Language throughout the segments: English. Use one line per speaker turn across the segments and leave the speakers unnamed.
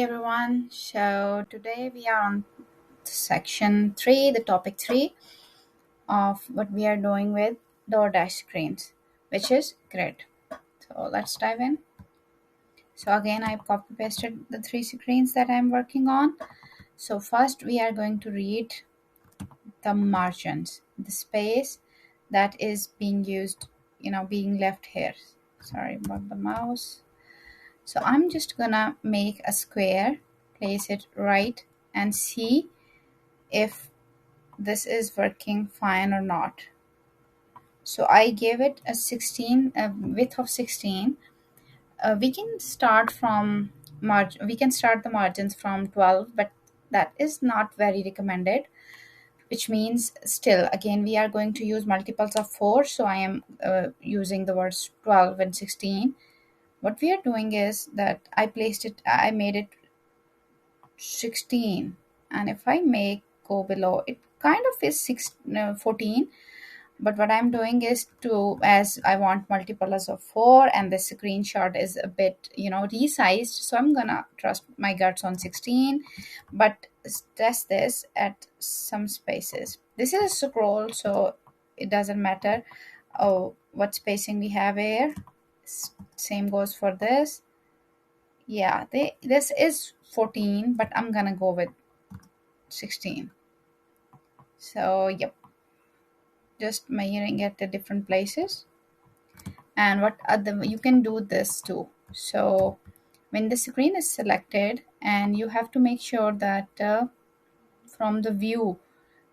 Everyone, so today we are on section 3, the topic 3 of what we are doing with DoorDash screens, which is grid. So let's dive in. So again, I've copy pasted the 3 screens that I'm working on. So first we are going to read the margins, the space that is being used, being left here. Sorry about the mouse. So I'm just gonna make a square, place it right, and see if this is working fine or not. So I gave it a 16, a width of 16. We can start from we can start the margins from 12, but that is not very recommended, which means still again we are going to use multiples of 4. So I am using the words 12 and 16. What we are doing is that I made it 16, and if I make go below, it kind of is 14. But what I'm doing is, to as I want multiples of 4 and the screenshot is a bit resized, so I'm gonna trust my guts on 16, but test this at some spaces. This is a scroll, so it doesn't matter what spacing we have here. Same goes for this. Yeah, this is 14, but I'm gonna go with 16. So yep, just measuring at the different places. And what other, you can do this too. So when the screen is selected, and you have to make sure that from the view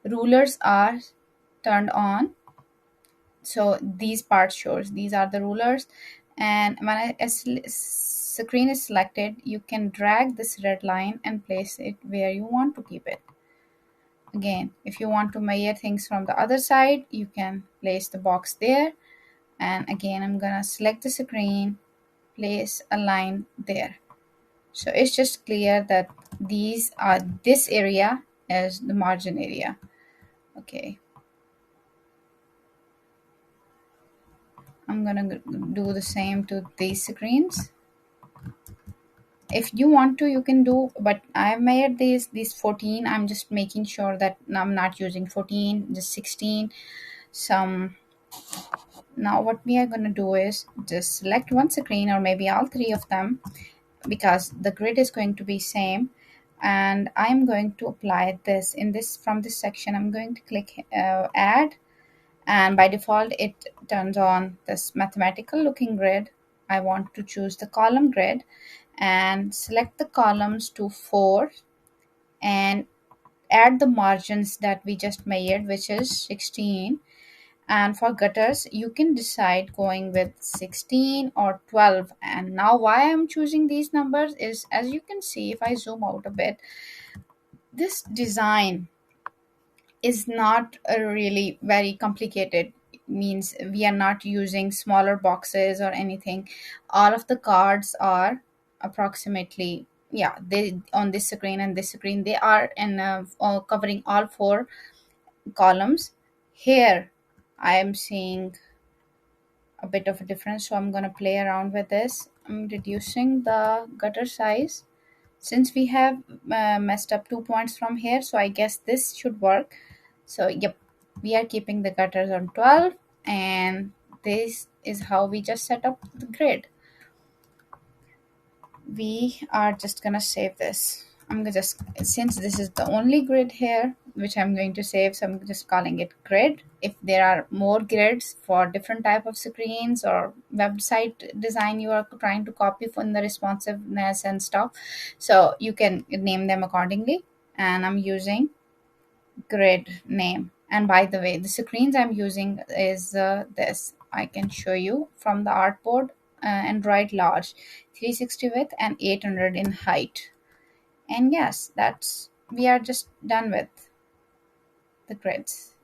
rulers are turned on. So these parts shows these are the rulers, and when screen is selected, you can drag this red line and place it where you want to keep it. Again, if you want to measure things from the other side, you can place the box there. And again, I'm gonna select the screen, place a line there. So it's just clear that this area is the margin area. Okay, I'm gonna do the same to these screens. If you want to, you can do, but I've made these 14. I'm just making sure that I'm not using 14, just 16. Now what we are going to do is just select one screen, or maybe all 3 of them, because the grid is going to be same. And I'm going to apply this from this section. I'm going to click add, and by default it turns on this mathematical looking grid. I want to choose the column grid and select the columns to 4, and add the margins that we just made, which is 16. And for gutters, you can decide going with 16 or 12. And now why I'm choosing these numbers is, as you can see, if I zoom out a bit, this design is not really very complicated. It means we are not using smaller boxes or anything. All of the cards are approximately, yeah, they on this screen and this screen, they are in covering all 4 columns. Here I am seeing a bit of a difference, so I'm going to play around with this. I'm reducing the gutter size, since we have messed up 2 points from here, so I guess this should work. So yep, we are keeping the gutters on 12, and this is how we just set up the grid. We are just gonna save this. I'm gonna just, since this is the only grid here which I'm going to save, so I'm just calling it grid. If there are more grids for different type of screens or website design you are trying to copy from the responsiveness and stuff, so you can name them accordingly. And I'm using grid name. And by the way, the screens I'm using is this. I can show you from the artboard. Android large, 360 width and 800 in height. And yes, we are just done with the grids.